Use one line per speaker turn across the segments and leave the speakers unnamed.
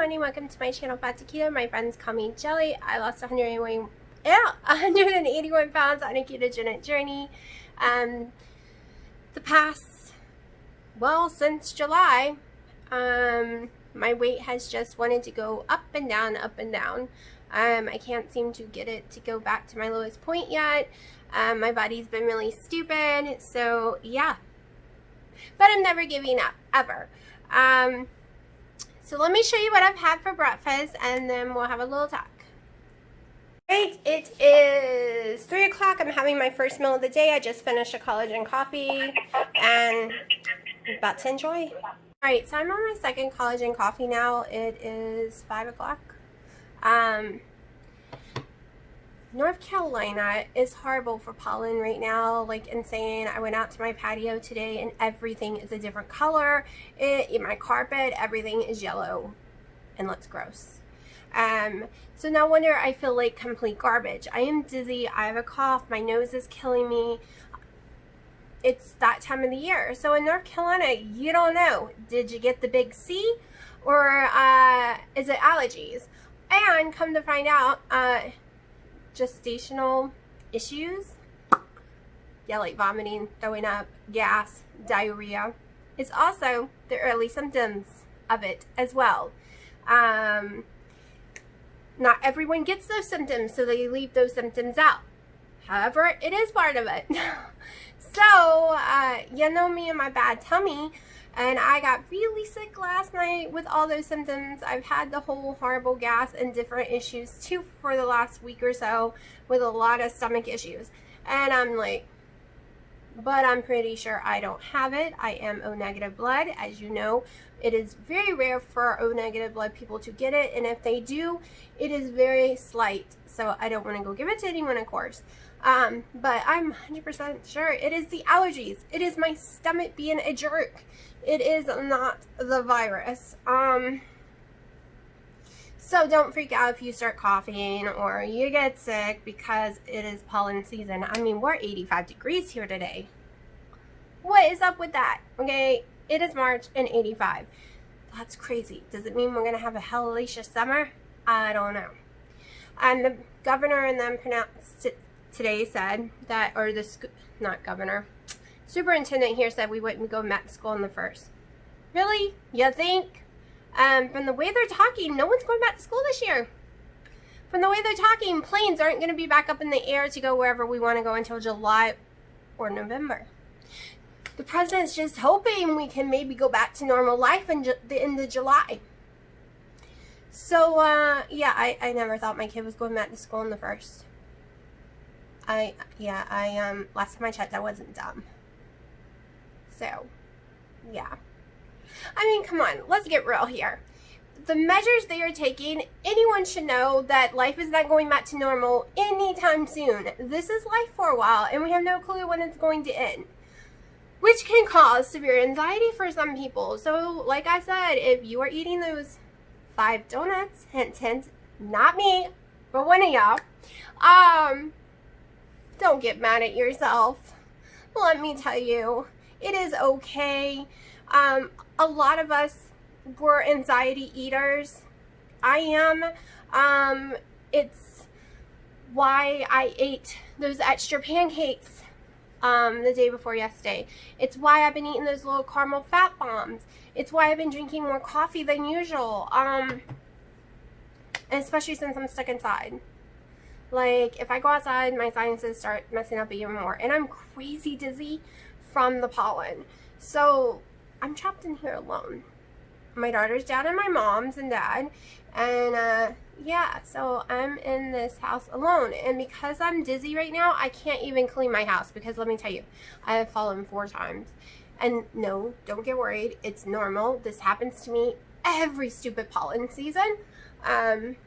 everyone, welcome to my channel, Fat to Keto. My friends call me Jelly. I lost 181 pounds on a ketogenic journey. Since July, my weight has just wanted to go up and down, up and down. I can't seem to get it to go back to my lowest point yet. My body's been really stupid, so yeah. But I'm never giving up, ever. So let me show you what I've had for breakfast, and then we'll have a little talk. Right, it is 3 o'clock. I'm having my first meal of the day. I just finished a collagen coffee, and I'm about to enjoy. Alright, so I'm on my second collagen coffee now. It is 5 o'clock. North Carolina is horrible for pollen right now, like insane. I went out to my patio today and everything is a different color. My carpet, everything is yellow and looks gross. So no wonder I feel like complete garbage. I am dizzy, I have a cough, my nose is killing me. It's that time of the year. So in North Carolina, you don't know, did you get the big C or is it allergies? And come to find out, gestational issues, like vomiting, throwing up, gas, diarrhea, is also the early symptoms of it as well. Not everyone gets those symptoms, so they leave those symptoms out. However, it is part of it. So, you know me and my bad tummy, and I got really sick last night with all those symptoms. I've had the whole horrible gas and different issues too for the last week or so with a lot of stomach issues. And I'm like, but I'm pretty sure I don't have it. I am O negative blood. As you know, it is very rare for O negative blood people to get it. And if they do, it is very slight. So I don't want to go give it to anyone, of course. But I'm 100% sure it is the allergies. It is my stomach being a jerk. It is not the virus. So don't freak out if you start coughing or you get sick because it is pollen season. I mean, we're 85 degrees here today. What is up with that? Okay, it is March and 85. That's crazy. Does it mean we're going to have a hellacious summer? I don't know. And the governor and them pronounced it today said that, or the, not governor, superintendent here said we wouldn't go back to school on the 1st. Really? You think? From the way they're talking, no one's going back to school this year. From the way they're talking, planes aren't going to be back up in the air to go wherever we want to go until July or November. The president's just hoping we can maybe go back to normal life in the end of July. So, yeah, I never thought my kid was going back to school on the 1st. Last time I checked, I wasn't dumb. So, yeah. I mean, come on, let's get real here. The measures they are taking, anyone should know that life is not going back to normal anytime soon. This is life for a while, and we have no clue when it's going to end, which can cause severe anxiety for some people. So, like I said, if you are eating those 5 donuts, hint, hint, not me, but one of y'all, don't get mad at yourself. Let me tell you, it is okay. A lot of us were anxiety eaters. I am. It's why I ate those extra pancakes the day before yesterday. It's why I've been eating those little caramel fat bombs. It's why I've been drinking more coffee than usual. And especially since I'm stuck inside. Like, if I go outside, my sinuses start messing up even more. And I'm crazy dizzy from the pollen. So, I'm trapped in here alone. My daughter's down at my mom's and dad. And, yeah, so I'm in this house alone. And because I'm dizzy right now, I can't even clean my house. Because let me tell you, I have fallen 4 times. And no, don't get worried. It's normal. This happens to me every stupid pollen season. It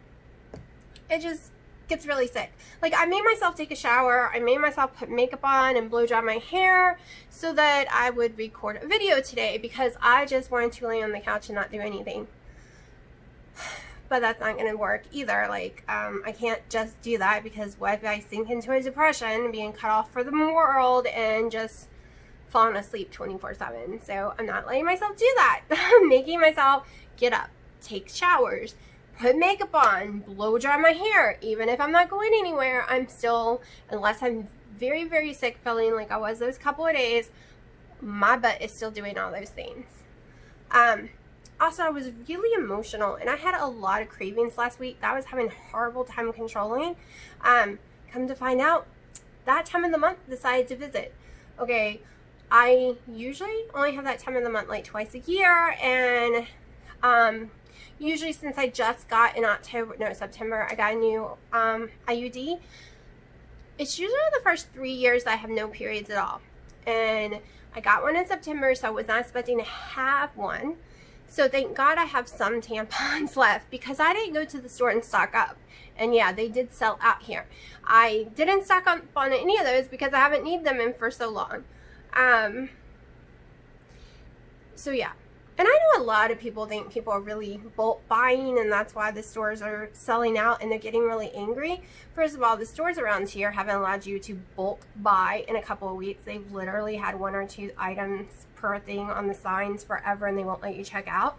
just gets really sick. Like, I made myself take a shower, I made myself put makeup on and blow dry my hair so that I would record a video today because I just wanted to lay on the couch and not do anything. But that's not going to work either. Like, I can't just do that because what if I sink into a depression, being cut off from the world and just falling asleep 24/7. So I'm not letting myself do that. I'm making myself get up. take showers, put makeup on, blow dry my hair. Even if I'm not going anywhere, I'm still, unless I'm very, very sick, feeling like I was those couple of days, my butt is still doing all those things. Also, I was really emotional, and I had a lot of cravings last week that I was having a horrible time controlling. Come to find out, that time of the month decided to visit. Okay, I usually only have that time of the month like twice a year, and usually since I just got in September, I got a new IUD. It's usually the first 3 years that I have no periods at all, and I got one in September, so I was not expecting to have one. So thank God I have some tampons left, because I didn't go to the store and stock up. And yeah, they did sell out here. I didn't stock up on any of those because I haven't needed them in for so long. So yeah. And I know a lot of people think people are really bulk buying, and that's why the stores are selling out and they're getting really angry. First of all, the stores around here haven't allowed you to bulk buy in a couple of weeks. They've literally had 1 or 2 items per thing on the signs forever, and they won't let you check out.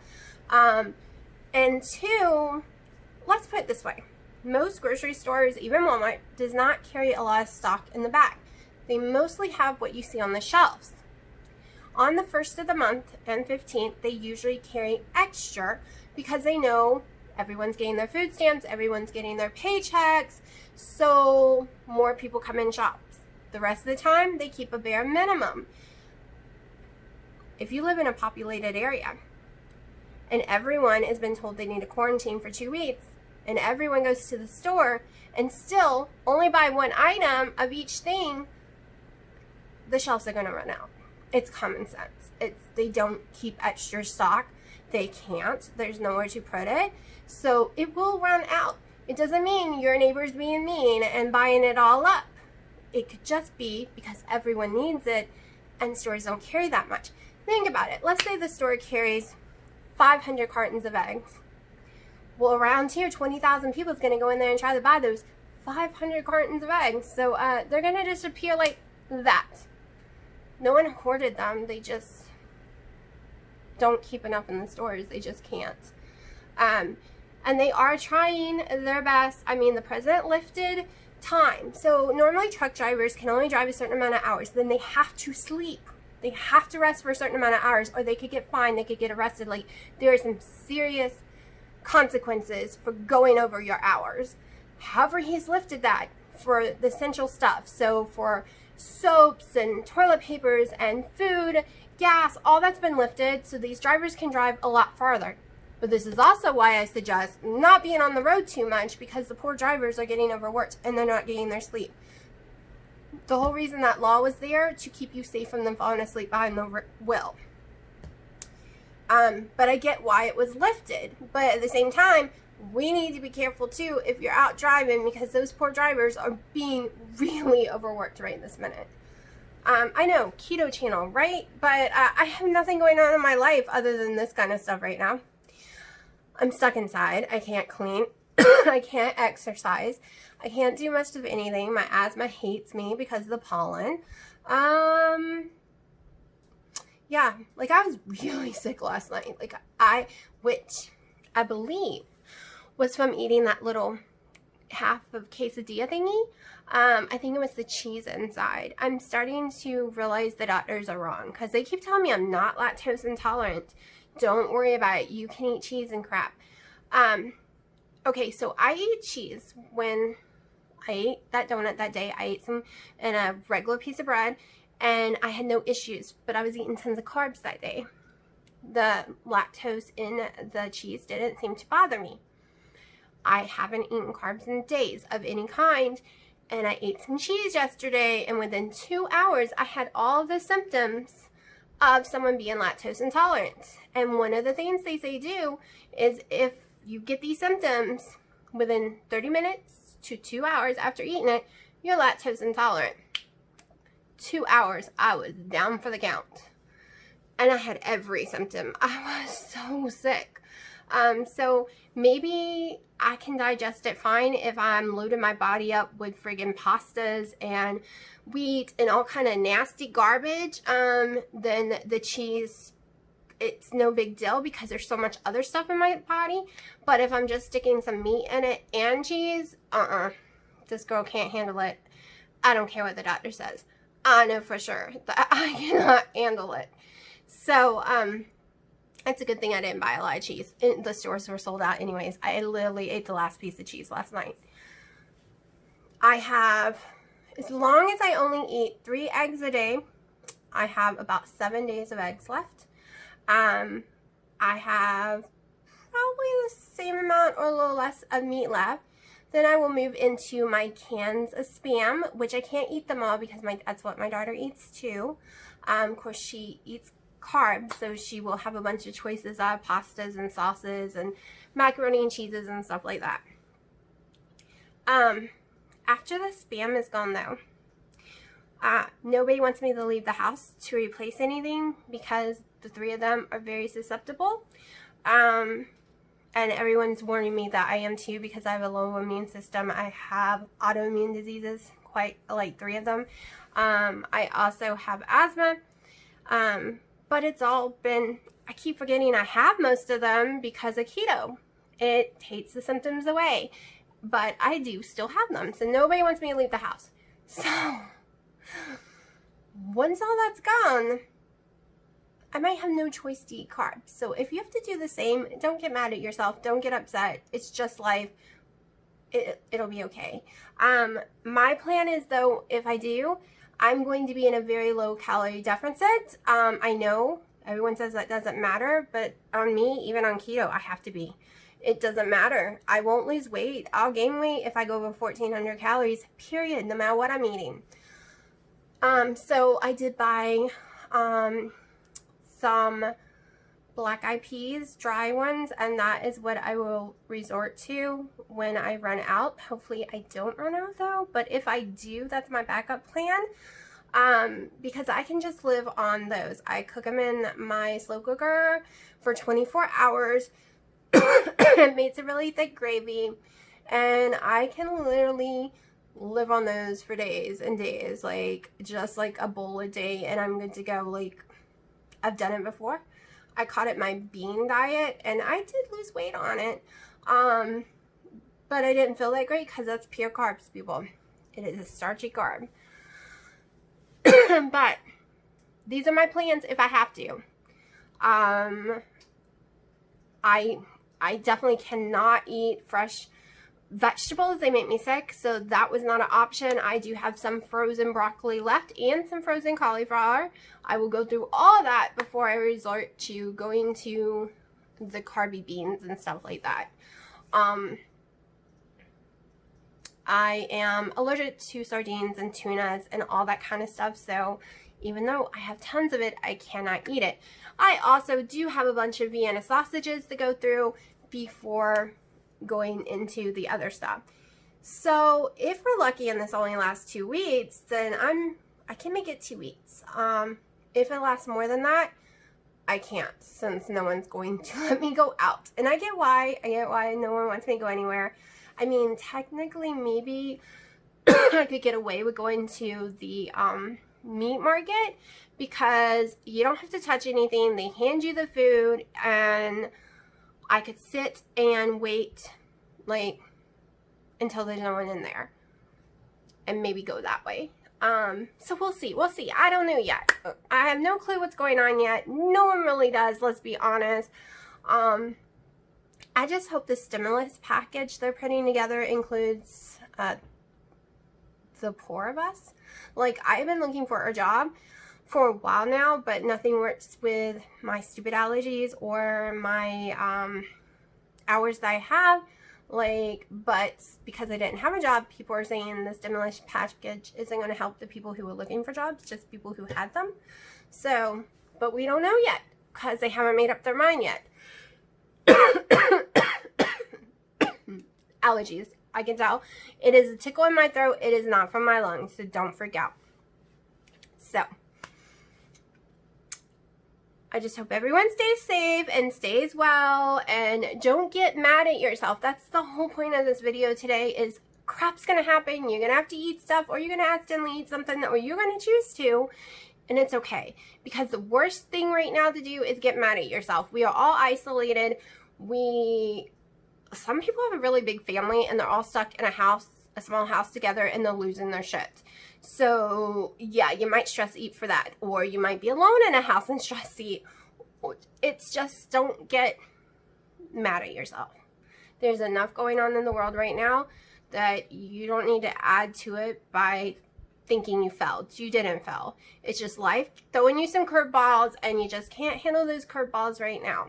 And 2, let's put it this way. Most grocery stores, even Walmart, does not carry a lot of stock in the back. They mostly have what you see on the shelves. On the 1st of the month and 15th, they usually carry extra because they know everyone's getting their food stamps, everyone's getting their paychecks, so more people come in shops. The rest of the time, they keep a bare minimum. If you live in a populated area and everyone has been told they need to quarantine for 2 weeks, and everyone goes to the store and still only buy 1 item of each thing, the shelves are going to run out. It's common sense. They don't keep extra stock. They can't. There's nowhere to put it. So it will run out. It doesn't mean your neighbor's being mean and buying it all up. It could just be because everyone needs it and stores don't carry that much. Think about it. Let's say the store carries 500 cartons of eggs. Well, around here, 20,000 people is going to go in there and try to buy those 500 cartons of eggs. So they're going to disappear like that. No one hoarded them. They just don't keep enough in the stores. They just can't. And they are trying their best. I mean, the president lifted time. So normally truck drivers can only drive a certain amount of hours. Then they have to sleep. They have to rest for a certain amount of hours, or they could get fined. They could get arrested. Like, there are some serious consequences for going over your hours. However, he's lifted that for the essential stuff. So for soaps and toilet papers and food, gas, all that's been lifted, so these drivers can drive a lot farther. But this is also why I suggest not being on the road too much, because the poor drivers are getting overworked and they're not getting their sleep. The whole reason that law was there, to keep you safe from them falling asleep behind the wheel. But I get why it was lifted. But at the same time, we need to be careful too if you're out driving, because those poor drivers are being really overworked right this minute. I know, keto channel, right? But I have nothing going on in my life other than this kind of stuff right now. I'm stuck inside. I can't clean. I can't exercise. I can't do much of anything. My asthma hates me because of the pollen. Yeah, like I was really sick last night. Which I believe was from eating that little half of quesadilla thingy. I think it was the cheese inside. I'm starting to realize the doctors are wrong, because they keep telling me I'm not lactose intolerant. Don't worry about it. You can eat cheese and crap. Okay, so I ate cheese when I ate that donut that day. I ate some and a regular piece of bread, and I had no issues, but I was eating tons of carbs that day. The lactose in the cheese didn't seem to bother me. I haven't eaten carbs in days of any kind, and I ate some cheese yesterday, and within 2 hours, I had all the symptoms of someone being lactose intolerant. And one of the things they say do is if you get these symptoms within 30 minutes to 2 hours after eating it, you're lactose intolerant. 2 hours, I was down for the count. And I had every symptom. I was so sick. So maybe I can digest it fine if I'm loading my body up with friggin' pastas and wheat and all kind of nasty garbage. Then the cheese it's no big deal because there's so much other stuff in my body. But if I'm just sticking some meat in it and cheese, this girl can't handle it. I don't care what the doctor says. I know for sure that I cannot handle it. So, it's a good thing I didn't buy a lot of cheese. The stores were sold out anyways. I literally ate the last piece of cheese last night. I have, as long as I only eat 3 eggs a day, I have about 7 days of eggs left. I have probably the same amount or a little less of meat left. Then I will move into my cans of Spam, which I can't eat them all because that's what my daughter eats too. Of course, she eats carbs, so she will have a bunch of choices of pastas and sauces and macaroni and cheeses and stuff like that. After the Spam is gone though, nobody wants me to leave the house to replace anything because the 3 of them are very susceptible. And everyone's warning me that I am too because I have a low immune system. I have autoimmune diseases, quite like 3 of them. I also have asthma. But it's all been, I keep forgetting I have most of them because of keto. It takes the symptoms away. But I do still have them. So nobody wants me to leave the house. So once all that's gone, I might have no choice to eat carbs. So if you have to do the same, don't get mad at yourself. Don't get upset. It's just life. It'll be okay. My plan is though, if I do, I'm going to be in a very low calorie deficit. I know everyone says that doesn't matter, but on me, even on keto, I have to be. It doesn't matter. I won't lose weight. I'll gain weight if I go over 1,400 calories, period, no matter what I'm eating. So I did buy some black eyed peas, dry ones, and that is what I will resort to when I run out. Hopefully I don't run out though, but if I do, that's my backup plan, because I can just live on those. I cook them in my slow cooker for 24 hours. It makes a really thick gravy, and I can literally live on those for days and days, like just like a bowl a day, and I'm good to go. Like, I've done it before. I caught it my bean diet, and I did lose weight on it, but I didn't feel that great because that's pure carbs, people. It is a starchy carb. But these are my plans if I have to. I definitely cannot eat fresh vegetables. They make me sick, so that was not an option. I do have some frozen broccoli left and some frozen cauliflower. I will go through all of that before I resort to going to the carby beans and stuff like that. I am allergic to sardines and tunas and all that kind of stuff, so even though I have tons of it, I cannot eat it. I also do have a bunch of Vienna sausages to go through before going into the other stuff. So if we're lucky and this only lasts 2 weeks, then I can make it 2 weeks. If it lasts more than that, I can't, since no one's going to let me go out. And I get why no one wants me to go anywhere. I mean, technically maybe I could get away with going to the meat market because you don't have to touch anything. They hand you the food, and I could sit and wait like until there's no one in there and maybe go that way. So we'll see. I don't know yet. I have no clue what's going on yet. No one really does, let's be honest. I just hope the stimulus package they're putting together includes the poor of us. Like, I've been looking for a job for a while now, but nothing works with my stupid allergies or my hours that I have. Like, but because I didn't have a job, people are saying the stimulus package isn't going to help the people who are looking for jobs, just people who had them. So, but we don't know yet because they haven't made up their mind yet. Allergies, I can tell. It is a tickle in my throat. It is not from my lungs, so don't freak out. So, I just hope everyone stays safe and stays well, and don't get mad at yourself. That's the whole point of this video today, is crap's gonna happen. You're gonna have to eat stuff, or you're gonna accidentally eat something, or you're gonna choose to, and it's okay, because the worst thing right now to do is get mad at yourself. We are all isolated. Some people have a really big family and they're all stuck in a small house together, and they're losing their shit. So yeah, you might stress eat for that, or you might be alone in a house and stress eat. It's just, don't get mad at yourself. There's enough going on in the world right now that you don't need to add to it by thinking you failed. You didn't fail. It's just life throwing you some curveballs, and you just can't handle those curveballs right now.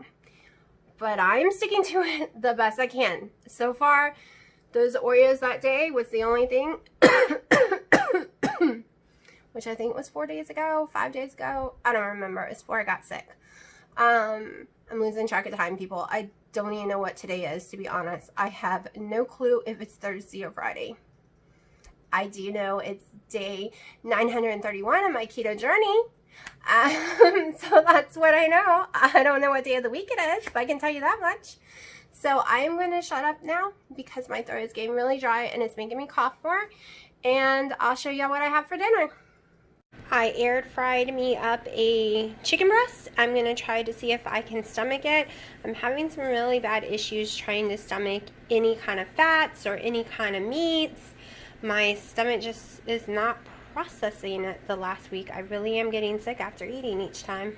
But I'm sticking to it the best I can. So far, those Oreos that day was the only thing, which I think was 4 days ago, 5 days ago. I don't remember. It's before I got sick. I'm losing track of time, people. I don't even know what today is, to be honest. I have no clue if it's Thursday or Friday. I do know it's day 931 of my keto journey. So that's what I know. I don't know what day of the week it is, but I can tell you that much. So I'm going to shut up now because my throat is getting really dry and it's making me cough more. And I'll show you what I have for dinner. I air fried me up a chicken breast. I'm going to try to see if I can stomach it. I'm having some really bad issues trying to stomach any kind of fats or any kind of meats. My stomach just is not processing it the last week. I really am getting sick after eating each time.